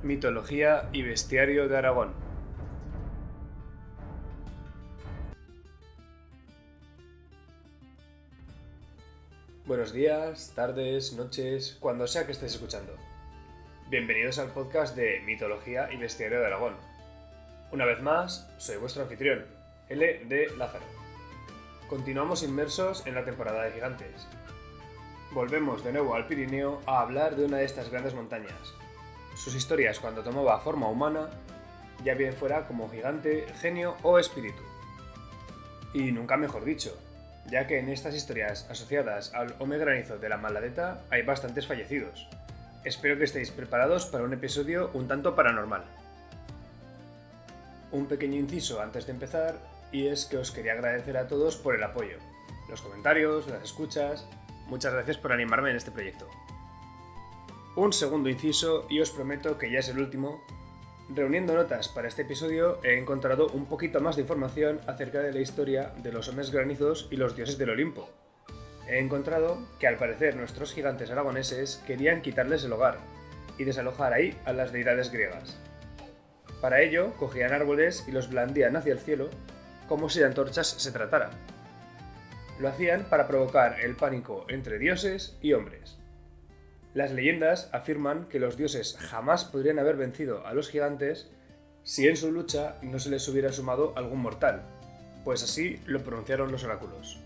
Mitología y bestiario de Aragón. Buenos días, tardes, noches, cuando sea que estéis escuchando. Bienvenidos al podcast de Mitología y bestiario de Aragón. Una vez más, soy vuestro anfitrión, L. de Lázaro. Continuamos inmersos en la temporada de gigantes. Volvemos de nuevo al Pirineo a hablar de una de estas grandes montañas. Sus historias cuando tomaba forma humana, ya bien fuera como gigante, genio o espíritu. Y nunca mejor dicho, ya que en estas historias asociadas al Home Granizo de la Maladeta hay bastantes fallecidos. Espero que estéis preparados para un episodio un tanto paranormal. Un pequeño inciso antes de empezar, y es que os quería agradecer a todos por el apoyo, los comentarios, las escuchas. Muchas gracias por animarme en este proyecto. Un segundo inciso, y os prometo que ya es el último. Reuniendo notas para este episodio he encontrado un poquito más de información acerca de la historia de los hombres granizos y los dioses del Olimpo. He encontrado que al parecer nuestros gigantes aragoneses querían quitarles el hogar y desalojar ahí a las deidades griegas. Para ello cogían árboles y los blandían hacia el cielo como si de antorchas se tratara. Lo hacían para provocar el pánico entre dioses y hombres. Las leyendas afirman que los dioses jamás podrían haber vencido a los gigantes si en su lucha no se les hubiera sumado algún mortal, pues así lo pronunciaron los oráculos.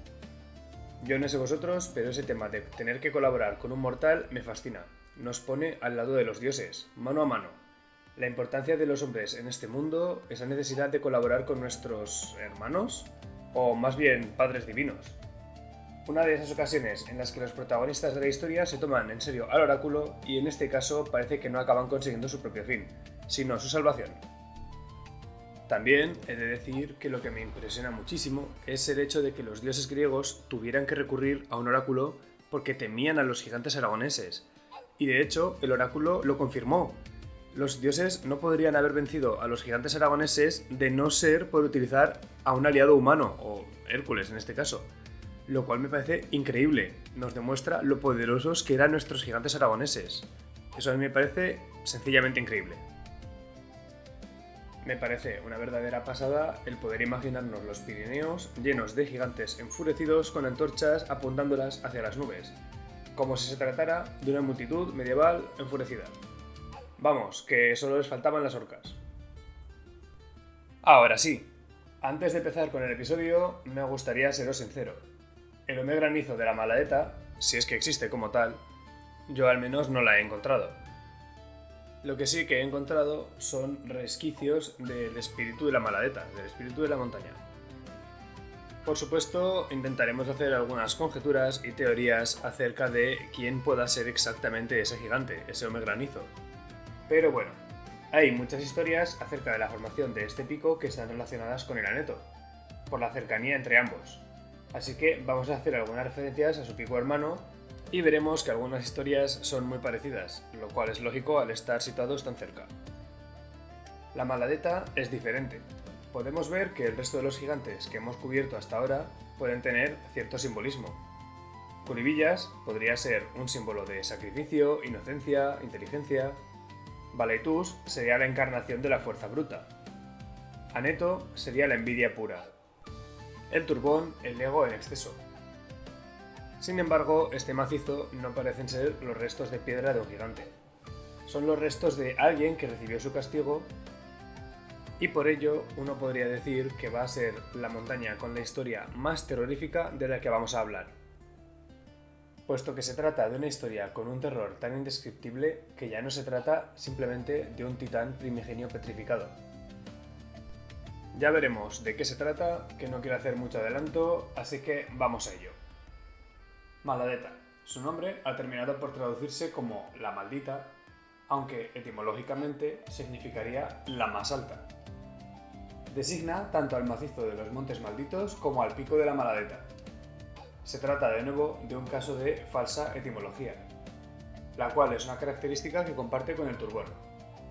Yo no sé vosotros, pero ese tema de tener que colaborar con un mortal me fascina. Nos pone al lado de los dioses, mano a mano. La importancia de los hombres en este mundo, esa necesidad de colaborar con nuestros hermanos, o más bien padres divinos. Una de esas ocasiones en las que los protagonistas de la historia se toman en serio al oráculo y en este caso parece que no acaban consiguiendo su propio fin, sino su salvación. También he de decir que lo que me impresiona muchísimo es el hecho de que los dioses griegos tuvieran que recurrir a un oráculo porque temían a los gigantes aragoneses. Y de hecho, el oráculo lo confirmó. Los dioses no podrían haber vencido a los gigantes aragoneses de no ser por utilizar a un aliado humano, o Hércules en este caso. Lo cual me parece increíble, nos demuestra lo poderosos que eran nuestros gigantes aragoneses. Eso a mí me parece sencillamente increíble. Me parece una verdadera pasada el poder imaginarnos los Pirineos llenos de gigantes enfurecidos con antorchas apuntándolas hacia las nubes, como si se tratara de una multitud medieval enfurecida. Vamos, que solo les faltaban las orcas. Ahora sí, antes de empezar con el episodio, me gustaría seros sincero. El Home Granizo de la Maladeta, si es que existe como tal, yo al menos no la he encontrado. Lo que sí que he encontrado son resquicios del espíritu de la Maladeta, del espíritu de la montaña. Por supuesto, intentaremos hacer algunas conjeturas y teorías acerca de quién pueda ser exactamente ese gigante, ese Home Granizo. Pero bueno, hay muchas historias acerca de la formación de este pico que están relacionadas con el Aneto, por la cercanía entre ambos. Así que vamos a hacer algunas referencias a su pico hermano y veremos que algunas historias son muy parecidas, lo cual es lógico al estar situados tan cerca. La Maladeta es diferente. Podemos ver que el resto de los gigantes que hemos cubierto hasta ahora pueden tener cierto simbolismo. Curibillas podría ser un símbolo de sacrificio, inocencia, inteligencia. Balaitús sería la encarnación de la fuerza bruta. Aneto sería la envidia pura. El Turbón, el ego en exceso. Sin embargo, este macizo no parecen ser los restos de piedra de un gigante. Son los restos de alguien que recibió su castigo y por ello uno podría decir que va a ser la montaña con la historia más terrorífica de la que vamos a hablar. Puesto que se trata de una historia con un terror tan indescriptible que ya no se trata simplemente de un titán primigenio petrificado. Ya veremos de qué se trata, que no quiero hacer mucho adelanto, así que vamos a ello. Maladeta. Su nombre ha terminado por traducirse como la maldita, aunque etimológicamente significaría la más alta. Designa tanto al macizo de los Montes Malditos como al pico de la Maladeta. Se trata de nuevo de un caso de falsa etimología, la cual es una característica que comparte con el Turbón,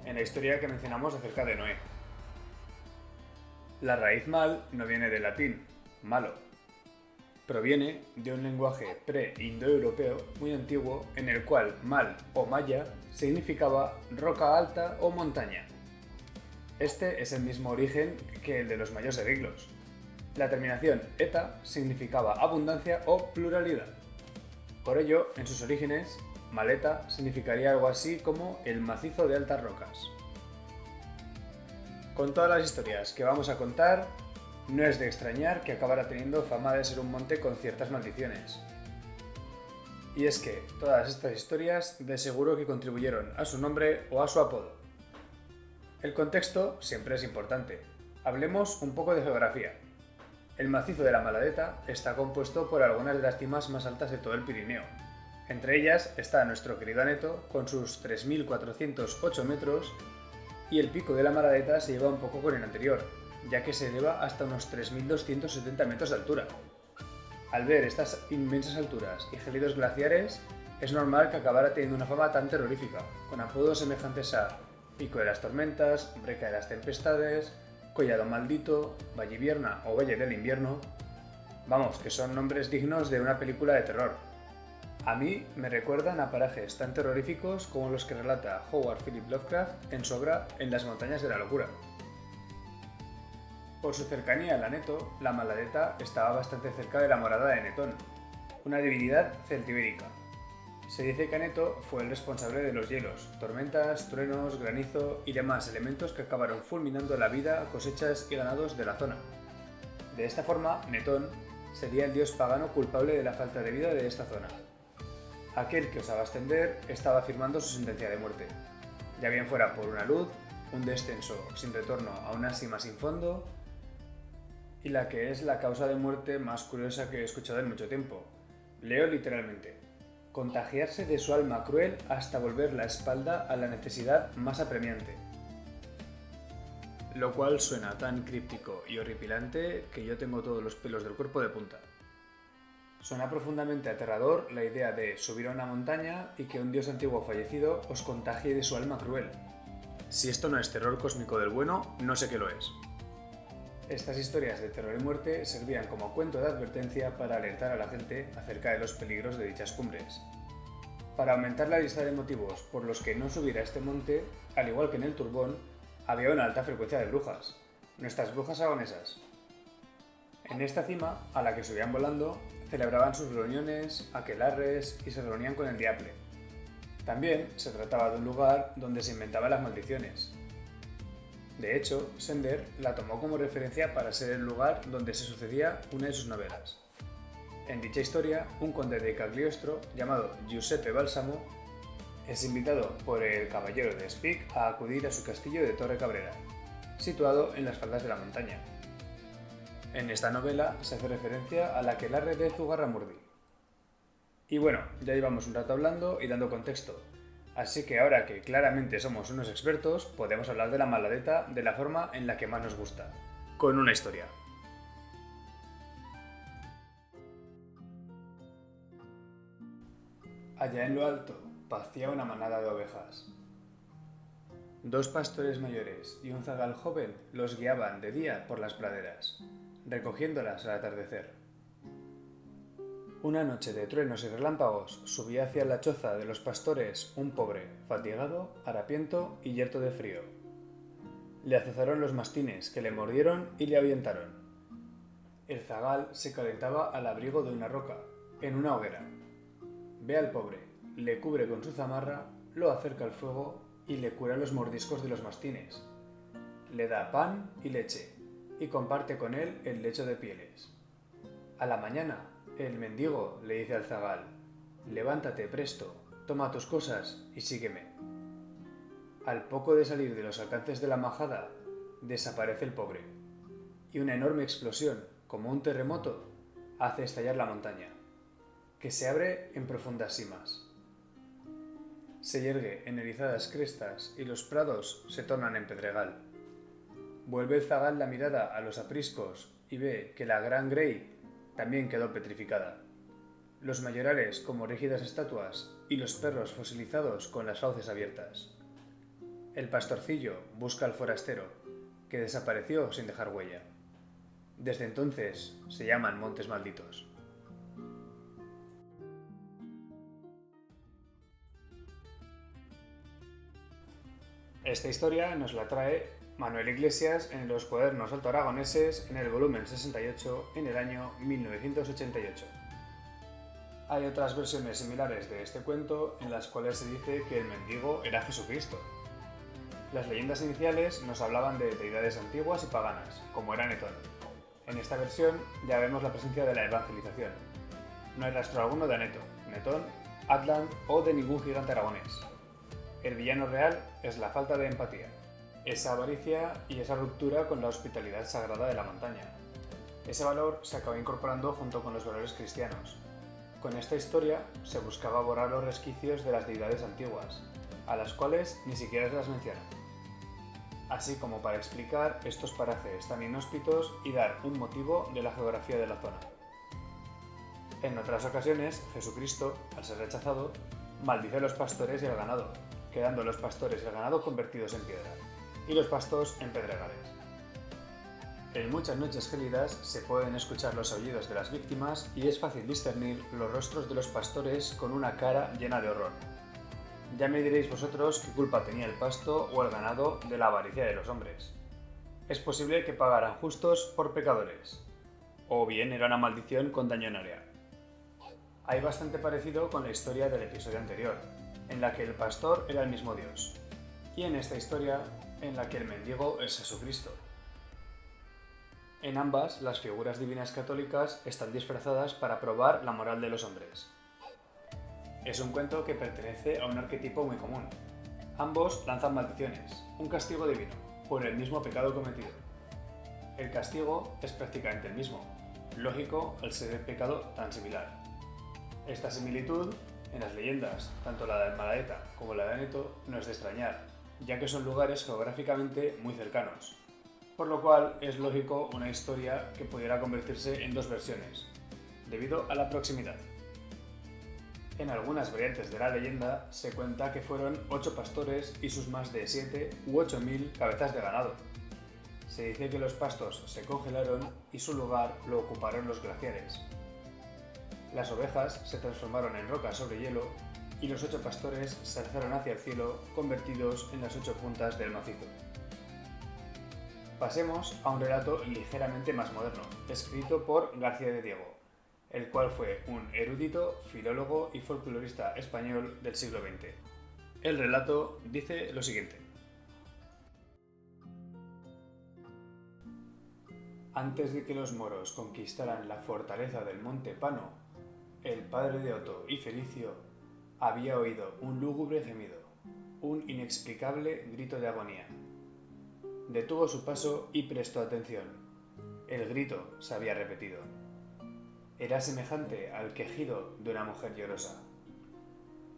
en la historia que mencionamos acerca de Noé. La raíz mal no viene del latín, malo. Proviene de un lenguaje pre-indoeuropeo muy antiguo en el cual mal o maya significaba roca alta o montaña. Este es el mismo origen que el de los mayos ediclos. La terminación eta significaba abundancia o pluralidad. Por ello, en sus orígenes, maleta significaría algo así como el macizo de altas rocas. Con todas las historias que vamos a contar, no es de extrañar que acabara teniendo fama de ser un monte con ciertas maldiciones. Y es que todas estas historias de seguro que contribuyeron a su nombre o a su apodo. El contexto siempre es importante. Hablemos un poco de geografía. El macizo de la Maladeta está compuesto por algunas de las cimas más altas de todo el Pirineo. Entre ellas está nuestro querido Aneto con sus 3.408 metros y el pico de la Maladeta se lleva un poco con el anterior, ya que se eleva hasta unos 3.270 metros de altura. Al ver estas inmensas alturas y gélidos glaciares, es normal que acabara teniendo una fama tan terrorífica, con apodos semejantes a Pico de las Tormentas, Breca de las Tempestades, Collado Maldito, Vallivierna o Valle del Invierno. Vamos, que son nombres dignos de una película de terror. A mí me recuerdan a parajes tan terroríficos como los que relata Howard Philip Lovecraft en su obra En las montañas de la locura. Por su cercanía al Aneto, la Maladeta estaba bastante cerca de la morada de Netón, una divinidad celtibérica. Se dice que Aneto fue el responsable de los hielos, tormentas, truenos, granizo y demás elementos que acabaron fulminando la vida, cosechas y ganados de la zona. De esta forma, Netón sería el dios pagano culpable de la falta de vida de esta zona. Aquel que osaba ascender estaba firmando su sentencia de muerte, ya bien fuera por una luz, un descenso sin retorno a una sima sin fondo, y la que es la causa de muerte más curiosa que he escuchado en mucho tiempo. Leo literalmente: contagiarse de su alma cruel hasta volver la espalda a la necesidad más apremiante. Lo cual suena tan críptico y horripilante que yo tengo todos los pelos del cuerpo de punta. Suena profundamente aterrador la idea de subir a una montaña y que un dios antiguo fallecido os contagie de su alma cruel. Si esto no es terror cósmico del bueno, no sé qué lo es. Estas historias de terror y muerte servían como cuento de advertencia para alertar a la gente acerca de los peligros de dichas cumbres. Para aumentar la lista de motivos por los que no subir a este monte, al igual que en el Turbón, había una alta frecuencia de brujas, nuestras brujas agonesas. En esta cima, a la que subían volando, celebraban sus reuniones, aquelarres y se reunían con el diable. También se trataba de un lugar donde se inventaban las maldiciones. De hecho, Sender la tomó como referencia para ser el lugar donde se sucedía una de sus novelas. En dicha historia, un conde de Cagliostro, llamado Giuseppe Balsamo, es invitado por el caballero de Spig a acudir a su castillo de Torre Cabrera, situado en las faldas de la montaña. En esta novela se hace referencia al aquelarre de Zugarramurdi. Y bueno, ya llevamos un rato hablando y dando contexto, así que ahora que claramente somos unos expertos, podemos hablar de la Maladeta de la forma en la que más nos gusta, con una historia. Allá en lo alto pacía una manada de ovejas. Dos pastores mayores y un zagal joven los guiaban de día por las praderas, recogiéndolas al atardecer. Una noche de truenos y relámpagos subía hacia la choza de los pastores un pobre, fatigado, harapiento y yerto de frío. Le azuzaron los mastines, que le mordieron y le ahuyentaron. El zagal se calentaba al abrigo de una roca, en una hoguera. Ve al pobre, le cubre con su zamarra, lo acerca al fuego y le cura los mordiscos de los mastines. Le da pan y leche, y comparte con él el lecho de pieles. A la mañana, el mendigo le dice al zagal: levántate presto, toma tus cosas y sígueme. Al poco de salir de los alcances de la majada, desaparece el pobre, y una enorme explosión, como un terremoto, hace estallar la montaña, que se abre en profundas simas. Se yergue en erizadas crestas y los prados se tornan en pedregal. Vuelve el zagal la mirada a los apriscos y ve que la gran Grey también quedó petrificada. Los mayorales como rígidas estatuas y los perros fosilizados con las fauces abiertas. El pastorcillo busca al forastero, que desapareció sin dejar huella. Desde entonces se llaman Montes Malditos. Esta historia nos la trae Manuel Iglesias en los Cuadernos Altoaragoneses en el volumen 68 en el año 1988. Hay otras versiones similares de este cuento en las cuales se dice que el mendigo era Jesucristo. Las leyendas iniciales nos hablaban de deidades antiguas y paganas, como era Netón. En esta versión ya vemos la presencia de la evangelización. No hay rastro alguno de Aneto, Netón, Atlant o de ningún gigante aragonés. El villano real es la falta de empatía, esa avaricia y esa ruptura con la hospitalidad sagrada de la montaña. Ese valor se acaba incorporando junto con los valores cristianos. Con esta historia se buscaba borrar los resquicios de las deidades antiguas, a las cuales ni siquiera se las menciona, así como para explicar estos parajes tan inhóspitos y dar un motivo de la geografía de la zona. En otras ocasiones, Jesucristo, al ser rechazado, maldice a los pastores y al ganado, quedando los pastores y el ganado convertidos en piedra, y los pastos en pedregales. En muchas noches gélidas se pueden escuchar los aullidos de las víctimas y es fácil discernir los rostros de los pastores con una cara llena de horror. Ya me diréis vosotros qué culpa tenía el pasto o el ganado de la avaricia de los hombres. Es posible que pagaran justos por pecadores, o bien era una maldición con daño en área. Hay bastante parecido con la historia del episodio anterior, en la que el pastor era el mismo Dios, y en esta historia en la que el mendigo es Jesucristo. En ambas, las figuras divinas católicas están disfrazadas para probar la moral de los hombres. Es un cuento que pertenece a un arquetipo muy común. Ambos lanzan maldiciones, un castigo divino, por el mismo pecado cometido. El castigo es prácticamente el mismo, lógico al ser el pecado tan similar. Esta similitud, en las leyendas, tanto la de Malaeta como la de Aneto, no es de extrañar, ya que son lugares geográficamente muy cercanos, por lo cual es lógico una historia que pudiera convertirse en dos versiones, debido a la proximidad. En algunas variantes de la leyenda se cuenta que fueron 8 pastores y sus más de 7 u 8.000 cabezas de ganado. Se dice que los pastos se congelaron y su lugar lo ocuparon los glaciares. Las ovejas se transformaron en rocas sobre hielo y los 8 pastores se alzaron hacia el cielo convertidos en las 8 puntas del macizo. Pasemos a un relato ligeramente más moderno, escrito por García de Diego, el cual fue un erudito, filólogo y folclorista español del siglo XX. El relato dice lo siguiente. Antes de que los moros conquistaran la fortaleza del Monte Pano, el padre de Oto y Felicio había oído un lúgubre gemido, un inexplicable grito de agonía. Detuvo su paso y prestó atención. El grito se había repetido. Era semejante al quejido de una mujer llorosa.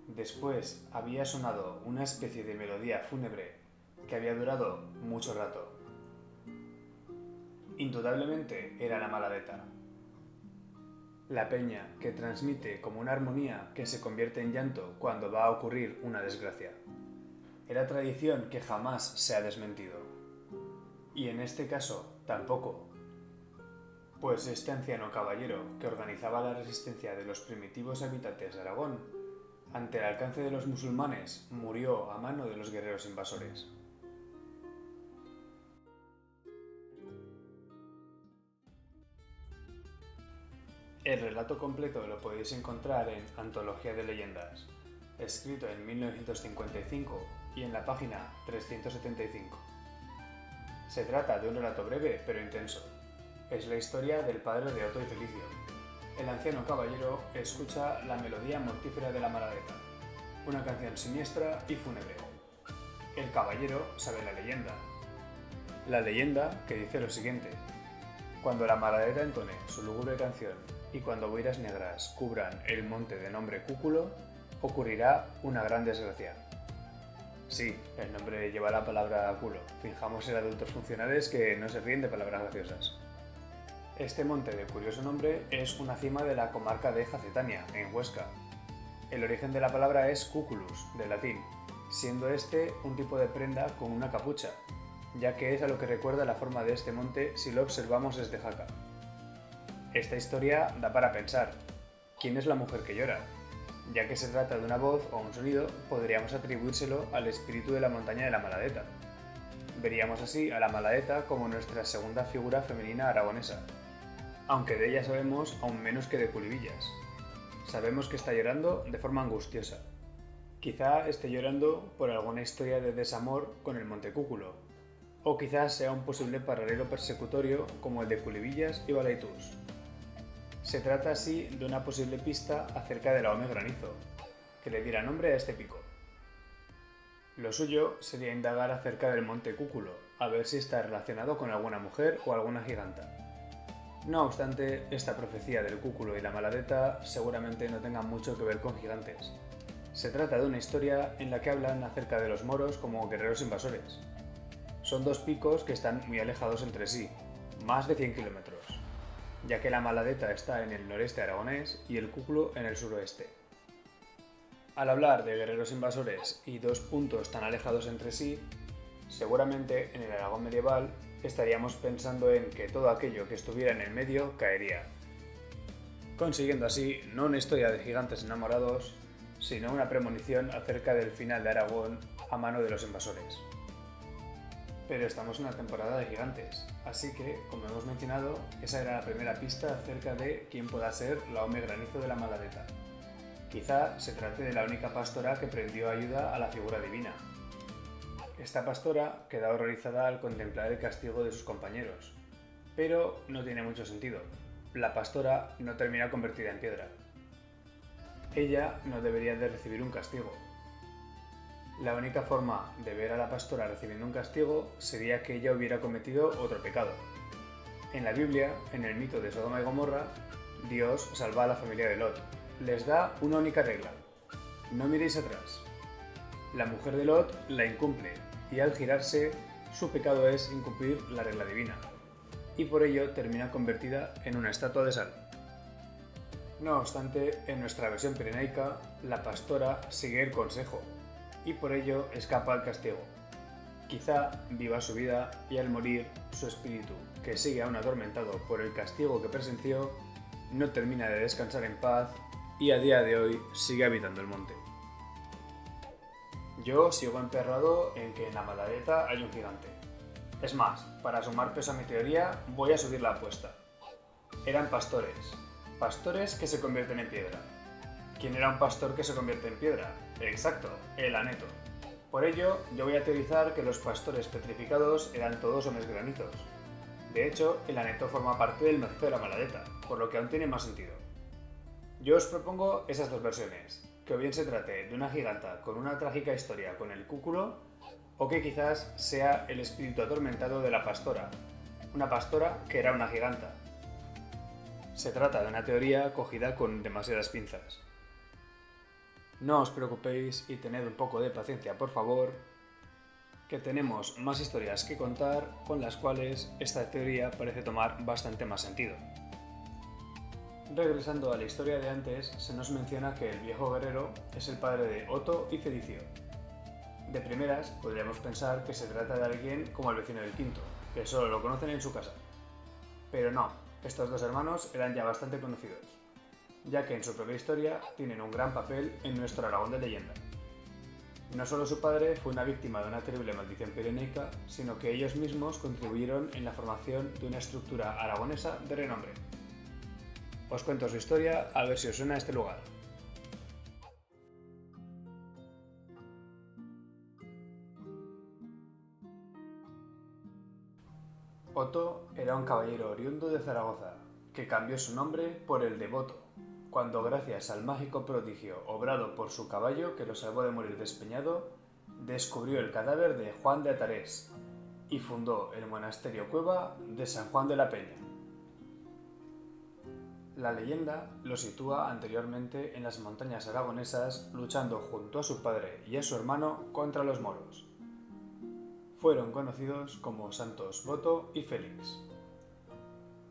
Después había sonado una especie de melodía fúnebre que había durado mucho rato. Indudablemente era la Maladeta. La peña que transmite como una armonía que se convierte en llanto cuando va a ocurrir una desgracia. Era tradición que jamás se ha desmentido. Y en este caso tampoco, pues este anciano caballero que organizaba la resistencia de los primitivos habitantes de Aragón ante el alcance de los musulmanes murió a mano de los guerreros invasores. El relato completo lo podéis encontrar en Antología de Leyendas, escrito en 1955 y en la página 375. Se trata de un relato breve pero intenso. Es la historia del padre de Oto y Felicio. El anciano caballero escucha la melodía mortífera de la Maladeta, una canción siniestra y fúnebre. El caballero sabe la leyenda. La leyenda que dice lo siguiente: cuando la Maladeta entone su lúgubre canción y cuando boiras negras cubran el monte de nombre Cúculo, ocurrirá una gran desgracia. Sí, el nombre lleva la palabra culo. Fijamos ser adultos funcionales que no se ríen de palabras graciosas. Este monte de curioso nombre es una cima de la comarca de Jacetania, en Huesca. El origen de la palabra es cuculus, del latín, siendo este un tipo de prenda con una capucha, ya que es a lo que recuerda la forma de este monte si lo observamos desde Jaca. Esta historia da para pensar. ¿Quién es la mujer que llora? Ya que se trata de una voz o un sonido, podríamos atribuírselo al espíritu de la montaña de la Maladeta. Veríamos así a la Maladeta como nuestra segunda figura femenina aragonesa, aunque de ella sabemos aún menos que de Culivillas. Sabemos que está llorando de forma angustiosa. Quizá esté llorando por alguna historia de desamor con el Montecúculo, o quizás sea un posible paralelo persecutorio como el de Culivillas y Balaitús. Se trata así de una posible pista acerca de la Ome Granizo, que le diera nombre a este pico. Lo suyo sería indagar acerca del Monte Cúculo, a ver si está relacionado con alguna mujer o alguna giganta. No obstante, esta profecía del Cúculo y la Maladeta seguramente no tengan mucho que ver con gigantes. Se trata de una historia en la que hablan acerca de los moros como guerreros invasores. Son dos picos que están muy alejados entre sí, más de 100 kilómetros, ya que la Maladeta está en el noreste aragonés y el Cúculo en el suroeste. Al hablar de guerreros invasores y dos puntos tan alejados entre sí, seguramente en el Aragón medieval estaríamos pensando en que todo aquello que estuviera en el medio caería, consiguiendo así no una historia de gigantes enamorados, sino una premonición acerca del final de Aragón a mano de los invasores. Pero estamos en la temporada de gigantes, así que, como hemos mencionado, esa era la primera pista acerca de quién pueda ser la Ome Granizo de la Maladeta. Quizá se trate de la única pastora que prendió ayuda a la figura divina. Esta pastora queda horrorizada al contemplar el castigo de sus compañeros, pero no tiene mucho sentido. La pastora no termina convertida en piedra. Ella no debería de recibir un castigo. La única forma de ver a la pastora recibiendo un castigo sería que ella hubiera cometido otro pecado. En la Biblia, en el mito de Sodoma y Gomorra, Dios salva a la familia de Lot. Les da una única regla: no miréis atrás. La mujer de Lot la incumple y al girarse, su pecado es incumplir la regla divina, y por ello termina convertida en una estatua de sal. No obstante, en nuestra versión pirenaica, la pastora sigue el consejo, y por ello escapa al castigo. Quizá viva su vida y al morir, su espíritu, que sigue aún atormentado por el castigo que presenció, no termina de descansar en paz y a día de hoy sigue habitando el monte. Yo sigo emperrado en que en la Maladeta hay un gigante. Es más, para sumar peso a mi teoría, voy a subir la apuesta. Eran pastores que se convierten en piedra. ¿Quién era un pastor que se convierte en piedra? Exacto, el Aneto. Por ello, yo voy a teorizar que los pastores petrificados eran todos hombres granizos. De hecho, el Aneto forma parte del macizo de la Maladeta, por lo que aún tiene más sentido. Yo os propongo esas dos versiones, que o bien se trate de una giganta con una trágica historia con el Cúculo, o que quizás sea el espíritu atormentado de la pastora, una pastora que era una giganta. Se trata de una teoría cogida con demasiadas pinzas. No os preocupéis y tened un poco de paciencia, por favor, que tenemos más historias que contar con las cuales esta teoría parece tomar bastante más sentido. Regresando a la historia de antes, se nos menciona que el viejo guerrero es el padre de Oto y Fedicio. De primeras, podríamos pensar que se trata de alguien como el vecino del Quinto, que solo lo conocen en su casa. Pero no, estos dos hermanos eran ya bastante conocidos, ya que en su propia historia tienen un gran papel en nuestro Aragón de leyenda. No solo su padre fue una víctima de una terrible maldición pirenaica, sino que ellos mismos contribuyeron en la formación de una estructura aragonesa de renombre. Os cuento su historia a ver si os suena este lugar. Oto era un caballero oriundo de Zaragoza, que cambió su nombre por el de Boto, cuando gracias al mágico prodigio obrado por su caballo que lo salvó de morir despeñado, descubrió el cadáver de Juan de Atarés y fundó el monasterio cueva de San Juan de la Peña. La leyenda lo sitúa anteriormente en las montañas aragonesas luchando junto a su padre y a su hermano contra los moros. Fueron conocidos como Santos Boto y Félix.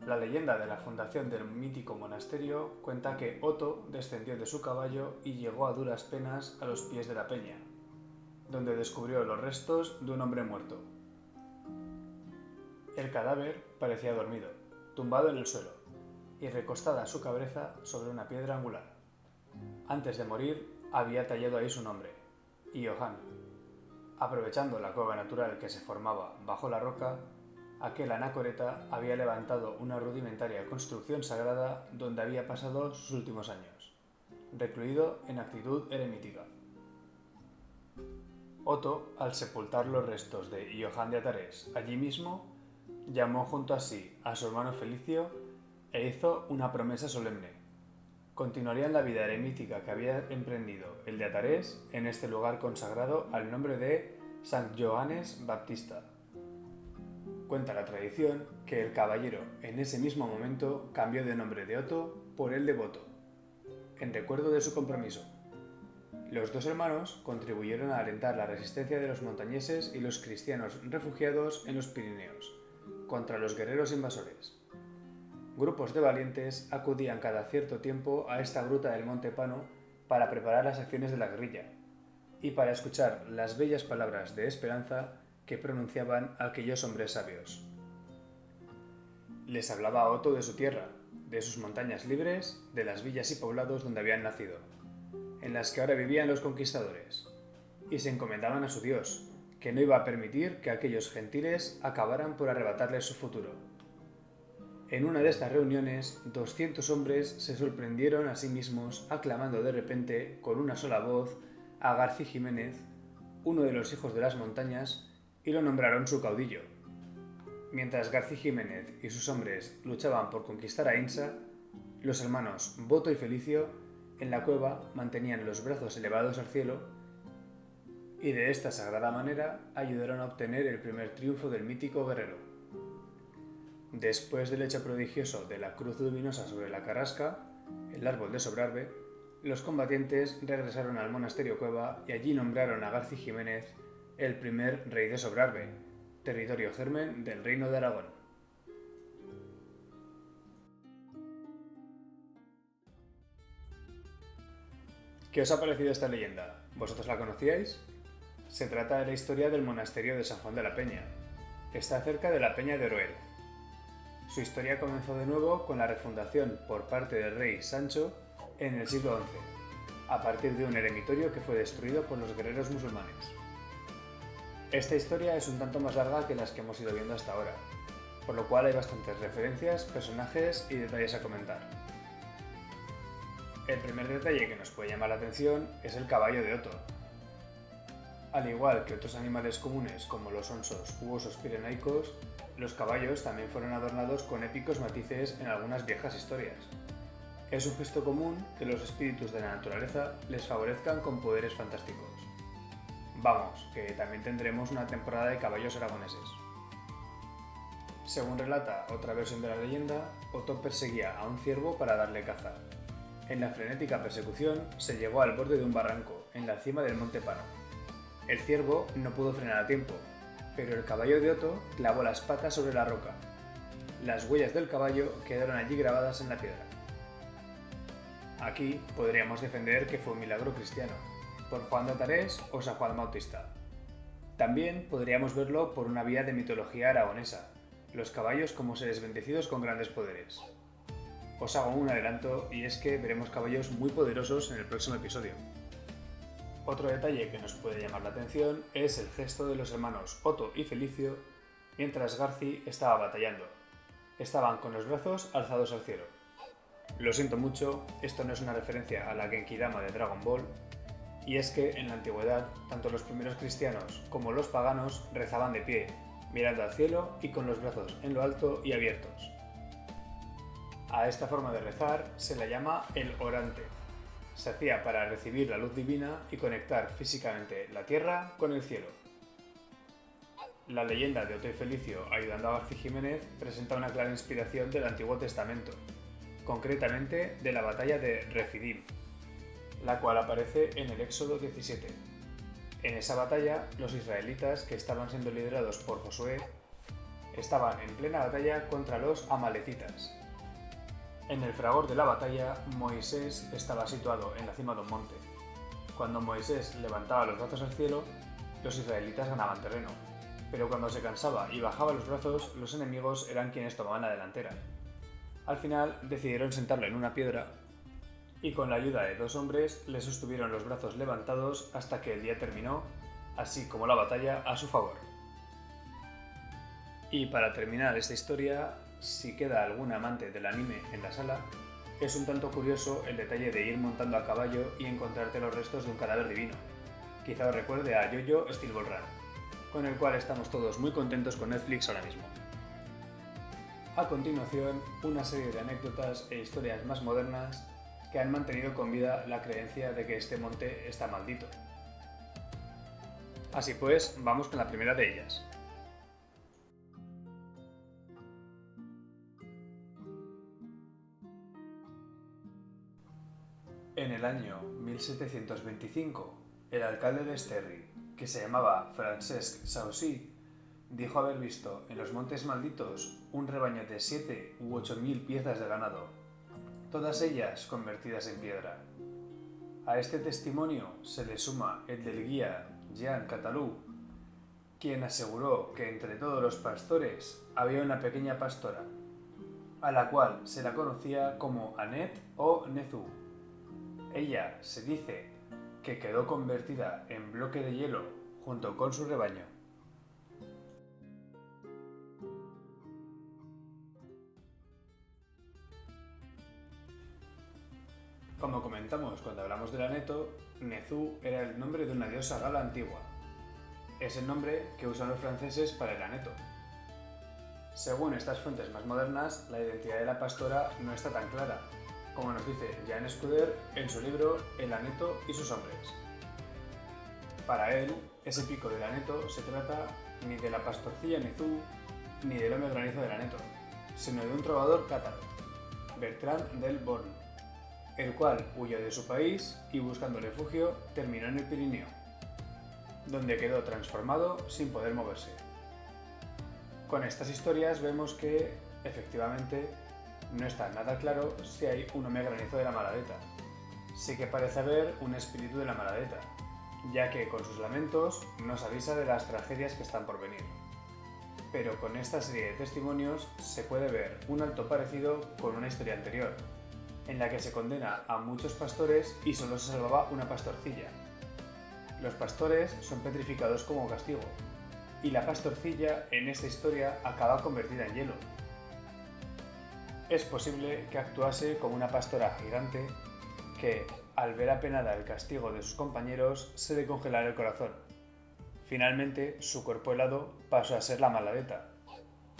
La leyenda de la fundación del mítico monasterio cuenta que Oto descendió de su caballo y llegó a duras penas a los pies de la peña, donde descubrió los restos de un hombre muerto. El cadáver parecía dormido, tumbado en el suelo, y recostada su cabeza sobre una piedra angular. Antes de morir, había tallado ahí su nombre, Iohann. Aprovechando la cueva natural que se formaba bajo la roca, aquel anacoreta había levantado una rudimentaria construcción sagrada donde había pasado sus últimos años, recluido en actitud eremítica. Otto, al sepultar los restos de Iohann de Atares allí mismo, llamó junto a sí a su hermano Felicio e hizo una promesa solemne. Continuarían la vida eremítica que había emprendido el de Atares en este lugar consagrado al nombre de Sant Johannes Baptista. Cuenta la tradición que el caballero en ese mismo momento cambió de nombre de Otto por el de Boto, en recuerdo de su compromiso. Los dos hermanos contribuyeron a alentar la resistencia de los montañeses y los cristianos refugiados en los Pirineos contra los guerreros invasores. Grupos de valientes acudían cada cierto tiempo a esta gruta del Monte Pano para preparar las acciones de la guerrilla y para escuchar las bellas palabras de esperanza que pronunciaban aquellos hombres sabios. Les hablaba Otto de su tierra, de sus montañas libres, de las villas y poblados donde habían nacido, en las que ahora vivían los conquistadores, y se encomendaban a su Dios, que no iba a permitir que aquellos gentiles acabaran por arrebatarles su futuro. En una de estas reuniones, 200 hombres se sorprendieron a sí mismos aclamando de repente, con una sola voz, a Garcí Jiménez, uno de los hijos de las montañas, y lo nombraron su caudillo. Mientras Garcí Jiménez y sus hombres luchaban por conquistar a Insa, los hermanos Boto y Felicio, en la cueva, mantenían los brazos elevados al cielo y de esta sagrada manera ayudaron a obtener el primer triunfo del mítico guerrero. Después del hecho prodigioso de la cruz luminosa sobre la carrasca, el árbol de Sobrarbe, los combatientes regresaron al monasterio cueva y allí nombraron a Garcí Jiménez el primer rey de Sobrarbe, territorio germen del Reino de Aragón. ¿Qué os ha parecido esta leyenda? ¿Vosotros la conocíais? Se trata de la historia del monasterio de San Juan de la Peña. Está cerca de la Peña de Oroel. Su historia comenzó de nuevo con la refundación por parte del rey Sancho en el siglo XI, a partir de un eremitorio que fue destruido por los guerreros musulmanes. Esta historia es un tanto más larga que las que hemos ido viendo hasta ahora, por lo cual hay bastantes referencias, personajes y detalles a comentar. El primer detalle que nos puede llamar la atención es el caballo de Otto. Al igual que otros animales comunes como los onsos u osos pirenaicos, los caballos también fueron adornados con épicos matices en algunas viejas historias. Es un gesto común que los espíritus de la naturaleza les favorezcan con poderes fantásticos. Vamos, que también tendremos una temporada de caballos aragoneses. Según relata otra versión de la leyenda, Otto perseguía a un ciervo para darle caza. En la frenética persecución se llegó al borde de un barranco, en la cima del Monte Pano. El ciervo no pudo frenar a tiempo, pero el caballo de Otto clavó las patas sobre la roca. Las huellas del caballo quedaron allí grabadas en la piedra. Aquí podríamos defender que fue un milagro cristiano, por Juan de Atares o San Juan Bautista. También podríamos verlo por una vía de mitología aragonesa, los caballos como seres bendecidos con grandes poderes. Os hago un adelanto y es que veremos caballos muy poderosos en el próximo episodio. Otro detalle que nos puede llamar la atención es el gesto de los hermanos Otto y Felicio mientras Garcí estaba batallando. Estaban con los brazos alzados al cielo. Lo siento mucho, esto no es una referencia a la Genki-Dama de Dragon Ball, y es que en la antigüedad, tanto los primeros cristianos como los paganos rezaban de pie, mirando al cielo y con los brazos en lo alto y abiertos. A esta forma de rezar se la llama el orante. Se hacía para recibir la luz divina y conectar físicamente la tierra con el cielo. La leyenda de Otto y Felicio ayudando a Garcí Jiménez presenta una clara inspiración del Antiguo Testamento, concretamente de la batalla de Refidim, la cual aparece en el Éxodo 17. En esa batalla, los israelitas, que estaban siendo liderados por Josué, estaban en plena batalla contra los amalecitas. En el fragor de la batalla, Moisés estaba situado en la cima de un monte. Cuando Moisés levantaba los brazos al cielo, los israelitas ganaban terreno, pero cuando se cansaba y bajaba los brazos, los enemigos eran quienes tomaban la delantera. Al final decidieron sentarlo en una piedra y con la ayuda de 2 hombres le sostuvieron los brazos levantados hasta que el día terminó, así como la batalla, a su favor. Y para terminar esta historia, si queda algún amante del anime en la sala, es un tanto curioso el detalle de ir montando a caballo y encontrarte los restos de un cadáver divino. Quizá os recuerde a JoJo Steel Ball Run, con el cual estamos todos muy contentos con Netflix ahora mismo. A continuación, una serie de anécdotas e historias más modernas que han mantenido con vida la creencia de que este monte está maldito. Así pues, vamos con la primera de ellas. En el año 1725, el alcalde de Esterri, que se llamaba Francesc Saucí, dijo haber visto en los Montes Malditos un rebaño de 7 u 8.000 piezas de ganado, todas ellas convertidas en piedra. A este testimonio se le suma el del guía Jean Catalú, quien aseguró que entre todos los pastores había una pequeña pastora, a la cual se la conocía como Anet o Nezú. Ella se dice que quedó convertida en bloque de hielo junto con su rebaño. Como comentamos cuando hablamos del Aneto, Nezú era el nombre de una diosa gala antigua. Es el nombre que usan los franceses para el Aneto. Según estas fuentes más modernas, la identidad de la pastora no está tan clara, como nos dice Jean Escuder en su libro El Aneto y sus hombres. Para él, ese pico del Aneto se trata ni de la pastorcilla Nezú ni del hombre granizo del Aneto, sino de un trovador cátaro, Bertrand del Born, el cual huyó de su país y buscando refugio terminó en el Pirineo, donde quedó transformado sin poder moverse. Con estas historias vemos que, efectivamente, no está nada claro si hay un hombre granizo de la Maladeta. Sí que parece haber un espíritu de la Maladeta, ya que con sus lamentos nos avisa de las tragedias que están por venir. Pero con esta serie de testimonios se puede ver un alto parecido con una historia anterior, en la que se condena a muchos pastores y solo se salvaba una pastorcilla. Los pastores son petrificados como castigo, y la pastorcilla en esta historia acaba convertida en hielo. Es posible que actuase como una pastora gigante que, al ver apenada el castigo de sus compañeros, se le congelara el corazón. Finalmente, su cuerpo helado pasó a ser la Maladeta,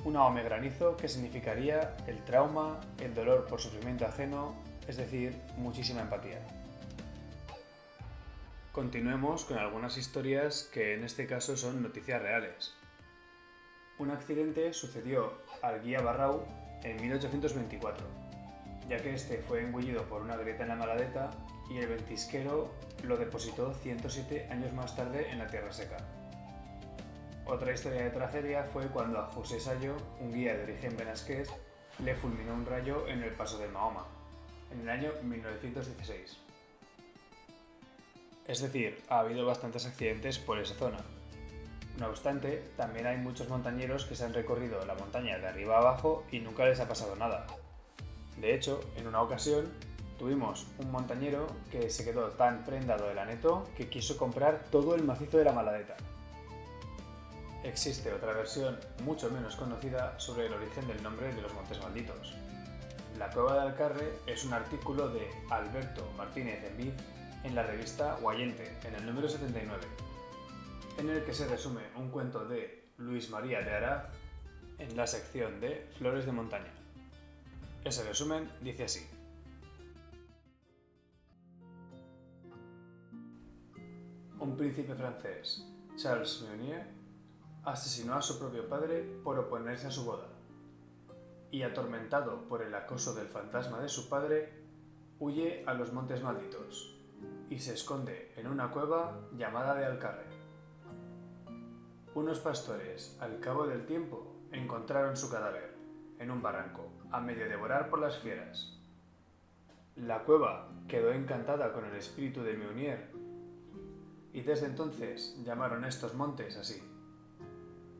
una home granizo que significaría el trauma, el dolor por sufrimiento ajeno, es decir, muchísima empatía. Continuemos con algunas historias que en este caso son noticias reales. Un accidente sucedió al guía Barrau en 1824, ya que este fue engullido por una grieta en la Maladeta y el ventisquero lo depositó 107 años más tarde en la tierra seca. Otra historia de tragedia fue cuando a José Sayo, un guía de origen benasqués, le fulminó un rayo en el paso de Mahoma, en el año 1916. Es decir, ha habido bastantes accidentes por esa zona. No obstante, también hay muchos montañeros que se han recorrido la montaña de arriba a abajo y nunca les ha pasado nada. De hecho, en una ocasión, tuvimos un montañero que se quedó tan prendado del Aneto que quiso comprar todo el macizo de la Maladeta. Existe otra versión mucho menos conocida sobre el origen del nombre de los Montes Malditos. La Cueva de Alcarre es un artículo de Alberto Martínez Envid en la revista Guayente, en el número 79, en el que se resume un cuento de Luis María de Araz en la sección de Flores de Montaña. Ese resumen dice así: un príncipe francés, Charles Meunier, asesinó a su propio padre por oponerse a su boda, y atormentado por el acoso del fantasma de su padre, huye a los Montes Malditos y se esconde en una cueva llamada de Alcarre. Unos pastores, al cabo del tiempo, encontraron su cadáver en un barranco, a medio devorar por las fieras. La cueva quedó encantada con el espíritu de Meunier y desde entonces llamaron estos montes así.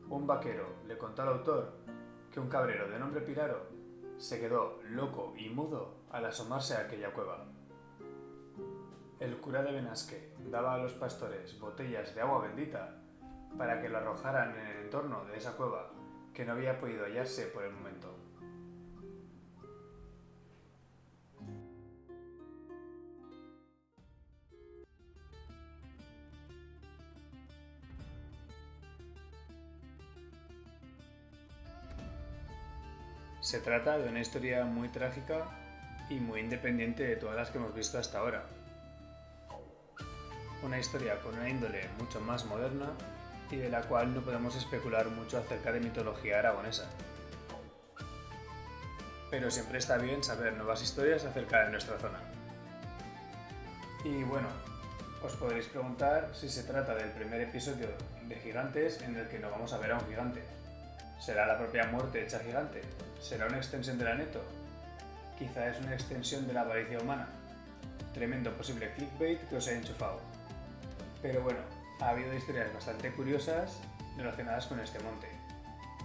Un vaquero le contó al autor que un cabrero de nombre Piraro se quedó loco y mudo al asomarse a aquella cueva. El cura de Benasque daba a los pastores botellas de agua bendita para que lo arrojaran en el entorno de esa cueva que no había podido hallarse por el momento. Se trata de una historia muy trágica y muy independiente de todas las que hemos visto hasta ahora. Una historia con una índole mucho más moderna y de la cual no podemos especular mucho acerca de mitología aragonesa. Pero siempre está bien saber nuevas historias acerca de nuestra zona. Y bueno, os podréis preguntar si se trata del primer episodio de Gigantes en el que no vamos a ver a un gigante. ¿Será la propia muerte hecha gigante? ¿Será una extensión del aneto? Quizá es una extensión de la avaricia humana. Tremendo posible clickbait que os he enchufado. Pero bueno, ha habido historias bastante curiosas relacionadas con este monte.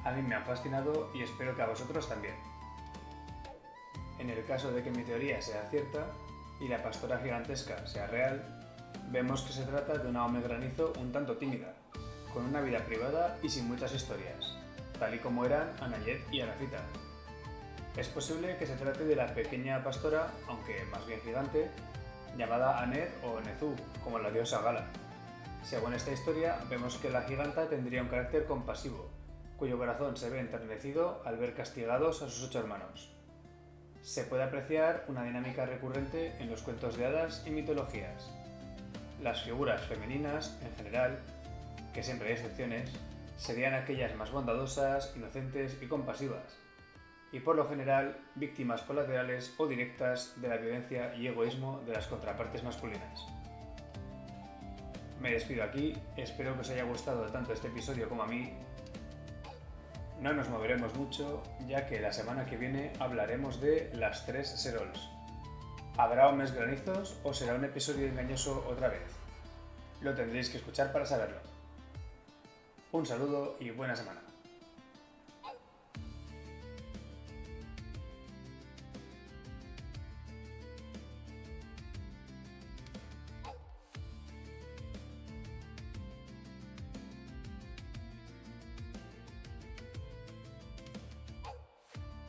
A mí me han fascinado y espero que a vosotros también. En el caso de que mi teoría sea cierta y la pastora gigantesca sea real, vemos que se trata de una Ome Granizo un tanto tímida, con una vida privada y sin muchas historias, tal y como eran Anayet y Arafita. Es posible que se trate de la pequeña pastora, aunque más bien gigante, llamada Anet o Nezu, como la diosa Gala. Según esta historia, vemos que la giganta tendría un carácter compasivo, cuyo corazón se ve enternecido al ver castigados a sus 8 hermanos. Se puede apreciar una dinámica recurrente en los cuentos de hadas y mitologías. Las figuras femeninas, en general, que siempre hay excepciones, serían aquellas más bondadosas, inocentes y compasivas, y por lo general víctimas colaterales o directas de la violencia y egoísmo de las contrapartes masculinas. Me despido aquí, espero que os haya gustado tanto este episodio como a mí. No nos moveremos mucho, ya que la semana que viene hablaremos de las 3 Serols. ¿Habrá Omes Granizos o será un episodio engañoso otra vez? Lo tendréis que escuchar para saberlo. Un saludo y buena semana.